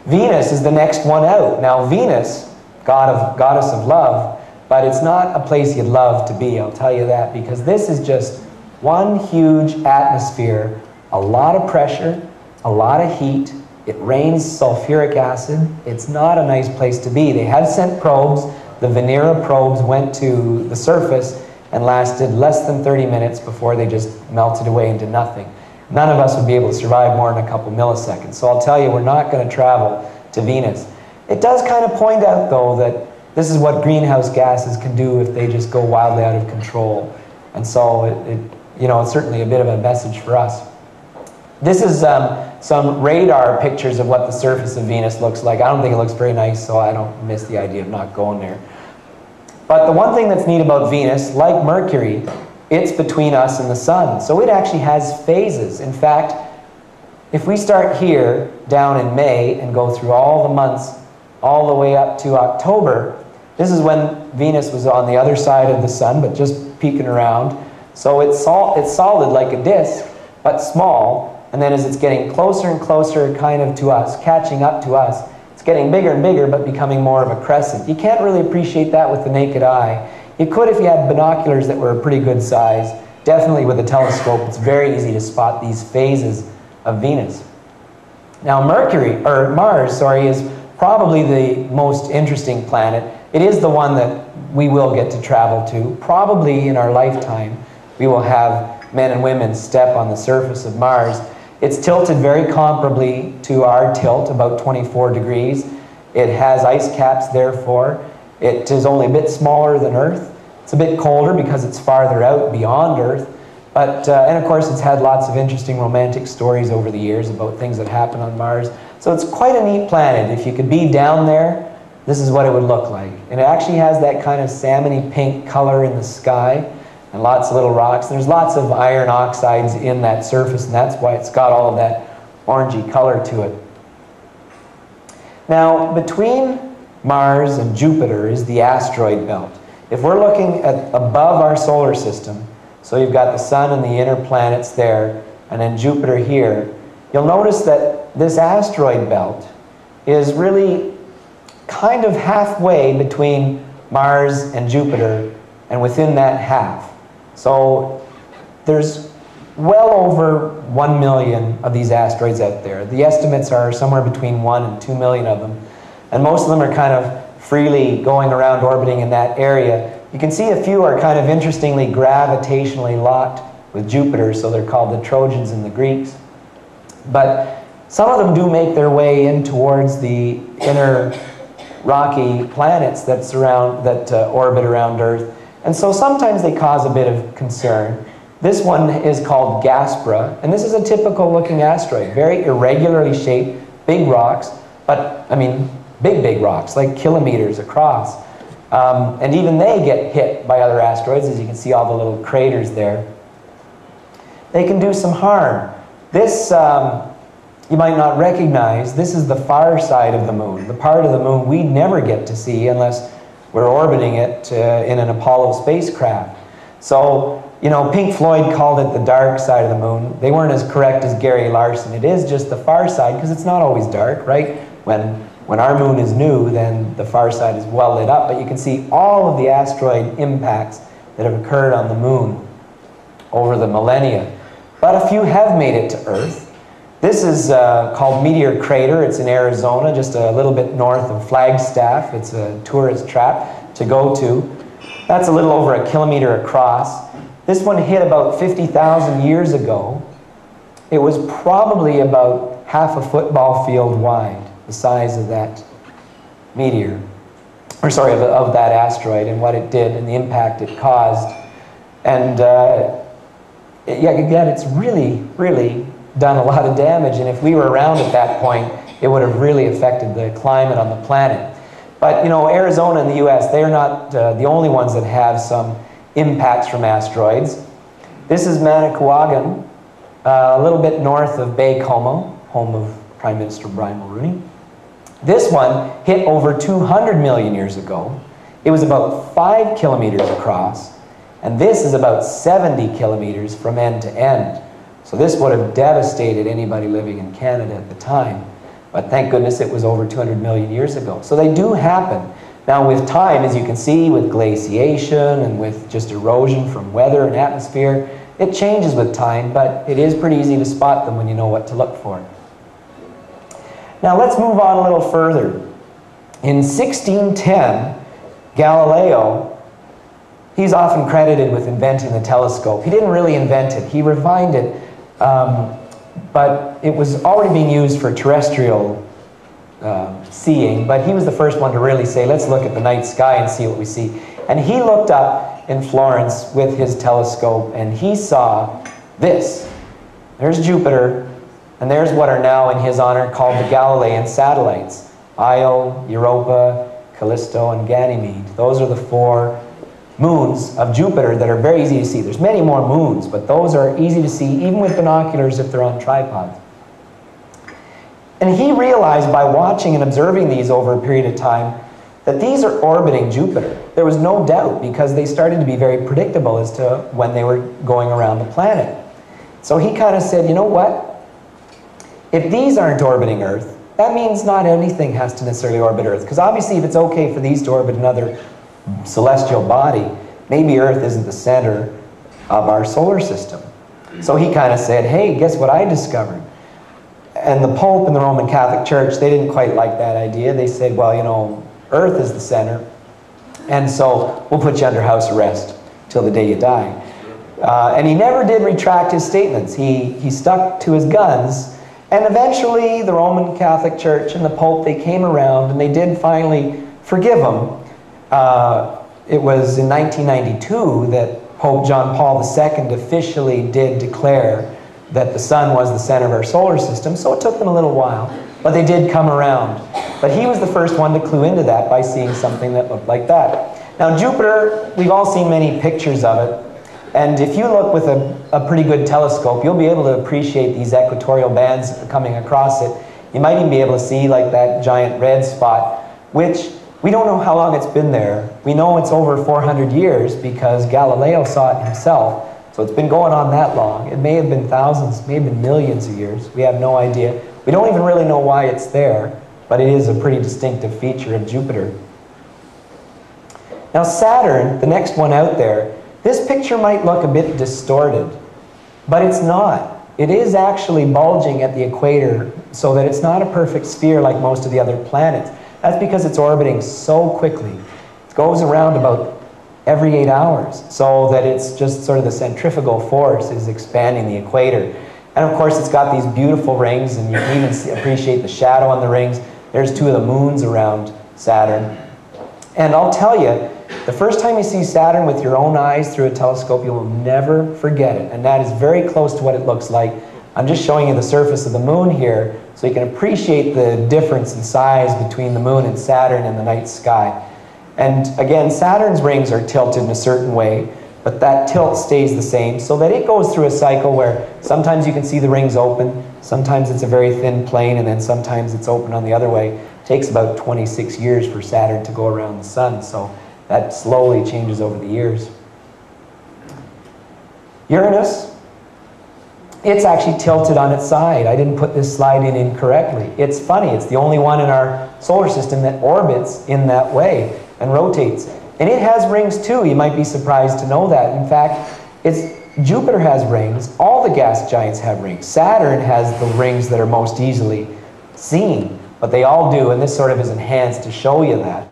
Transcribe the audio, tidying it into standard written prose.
Venus is the next one out. Now Venus, goddess of love, but it's not a place you'd love to be, I'll tell you that, because this is just one huge atmosphere, a lot of pressure, a lot of heat. It rains sulfuric acid. It's not a nice place to be. They have sent probes. The Venera probes went to the surface and lasted less than 30 minutes before they just melted away into nothing. None of us would be able to survive more than a couple milliseconds. So I'll tell you, we're not going to travel to Venus. It does kind of point out, though, that this is what greenhouse gases can do if they just go wildly out of control. And so it's certainly a bit of a message for us. This is some radar pictures of what the surface of Venus looks like. I don't think it looks very nice, so I don't miss the idea of not going there. But the one thing that's neat about Venus, like Mercury, it's between us and the sun. So it actually has phases. In fact, if we start here down in May and go through all the months all the way up to October, this is when Venus was on the other side of the sun, but just peeking around. So it's solid like a disk, but small. And then as it's getting closer and closer kind of to us, catching up to us, it's getting bigger and bigger, but becoming more of a crescent. You can't really appreciate that with the naked eye. You could if you had binoculars that were a pretty good size. Definitely with a telescope, it's very easy to spot these phases of Venus. Now Mars, is probably the most interesting planet. It is the one that we will get to travel to. Probably in our lifetime, we will have men and women step on the surface of Mars. It's tilted very comparably to our tilt, about 24 degrees. It has ice caps, therefore. It is only a bit smaller than Earth. It's a bit colder because it's farther out beyond Earth. But, and of course, it's had lots of interesting romantic stories over the years about things that happen on Mars. So it's quite a neat planet. If you could be down there, this is what it would look like. And it actually has that kind of salmon-y pink color in the sky, and lots of little rocks. There's lots of iron oxides in that surface, and that's why it's got all of that orangey color to it. Now, between Mars and Jupiter is the asteroid belt. If we're looking at above our solar system, so you've got the sun and the inner planets there, and then Jupiter here, you'll notice that this asteroid belt is really kind of halfway between Mars and Jupiter, and within that half. So there's well over 1 million of these asteroids out there. The estimates are somewhere between 1 and 2 million of them. And most of them are kind of freely going around orbiting in that area. You can see a few are kind of interestingly gravitationally locked with Jupiter, so they're called the Trojans in the Greeks. But some of them do make their way in towards the inner rocky planets that orbit around Earth. And so sometimes they cause a bit of concern. This one is called Gaspra, and this is a typical looking asteroid, very irregularly shaped, big rocks, but I mean big rocks, like kilometers across. And even they get hit by other asteroids, as you can see all the little craters there. They can do some harm. This you might not recognize. This is the far side of the moon, the part of the moon we never get to see unless we're orbiting it in an Apollo spacecraft. So, you know, Pink Floyd called it the dark side of the moon. They weren't as correct as Gary Larson. It is just the far side because it's not always dark, right? When our moon is new, then the far side is well lit up. But you can see all of the asteroid impacts that have occurred on the moon over the millennia. But a few have made it to Earth. This is called Meteor Crater. It's in Arizona, just a little bit north of Flagstaff. It's a tourist trap to go to. That's a little over a kilometer across. This one hit about 50,000 years ago. It was probably about half a football field wide, the size of that meteor, or sorry, of that asteroid, and what it did and the impact it caused. And yeah, again, it's really done a lot of damage, and if we were around at that point, it would have really affected the climate on the planet. But you know, Arizona and the US, they're not the only ones that have some impacts from asteroids. This is Manicouagan, a little bit north of Baie-Comeau, home of Prime Minister Brian Mulroney. This one hit over 200 million years ago. It was about 5 kilometers across, and this is about 70 kilometers from end to end. So this would have devastated anybody living in Canada at the time. But thank goodness it was over 200 million years ago. So they do happen. Now with time, as you can see, with glaciation and with just erosion from weather and atmosphere, it changes with time, but it is pretty easy to spot them when you know what to look for. Now let's move on a little further. In 1610, Galileo, he's often credited with inventing the telescope. He didn't really invent it, he refined it, but it was already being used for terrestrial seeing, but he was the first one to really say, let's look at the night sky and see what we see. And he looked up in Florence with his telescope and he saw this. There's Jupiter, and there's what are now in his honor called the Galilean satellites. Io, Europa, Callisto, and Ganymede. Those are the 4 moons of Jupiter that are very easy to see. There's many more moons, but those are easy to see even with binoculars if they're on tripods. And he realized by watching and observing these over a period of time that these are orbiting Jupiter. There was no doubt because they started to be very predictable as to when they were going around the planet. So he kind of said, you know what? If these aren't orbiting Earth, that means not anything has to necessarily orbit Earth. Because obviously if it's okay for these to orbit another celestial body, maybe Earth isn't the center of our solar system. So he kind of said, hey, guess what I discovered? And the Pope and the Roman Catholic Church, they didn't quite like that idea. They said, well, you know, Earth is the center, and so we'll put you under house arrest till the day you die. And he never did retract his statements. He stuck to his guns, and eventually the Roman Catholic Church and the Pope, they came around and they did finally forgive him. It was in 1992 that Pope John Paul II officially did declare that the sun was the center of our solar system, so it took them a little while, but they did come around. But he was the first one to clue into that by seeing something that looked like that. Now Jupiter, we've all seen many pictures of it, and if you look with a pretty good telescope, you'll be able to appreciate these equatorial bands coming across it. You might even be able to see like that giant red spot, which we don't know how long it's been there. We know it's over 400 years because Galileo saw it himself. So it's been going on that long. It may have been thousands, may have been millions of years. We have no idea. We don't even really know why it's there, but it is a pretty distinctive feature of Jupiter. Now Saturn, the next one out there, this picture might look a bit distorted, but it's not. It is actually bulging at the equator so that it's not a perfect sphere like most of the other planets. That's because it's orbiting so quickly. It goes around about every 8 hours, so that it's just sort of the centrifugal force is expanding the equator. And of course it's got these beautiful rings, and you can even appreciate the shadow on the rings. There's 2 of the moons around Saturn. And I'll tell you, the first time you see Saturn with your own eyes through a telescope, you will never forget it. And that is very close to what it looks like. I'm just showing you the surface of the moon here, so you can appreciate the difference in size between the moon and Saturn in the night sky. And again, Saturn's rings are tilted in a certain way, but that tilt stays the same, so that it goes through a cycle where sometimes you can see the rings open, sometimes it's a very thin plane, and then sometimes it's open on the other way. It takes about 26 years for Saturn to go around the sun, so that slowly changes over the years. Uranus, it's actually tilted on its side. I didn't put this slide in incorrectly. It's funny, it's the only one in our solar system that orbits in that way and rotates. And it has rings too. You might be surprised to know that. In fact, Jupiter has rings. All the gas giants have rings. Saturn has the rings that are most easily seen, but they all do, and this sort of is enhanced to show you that.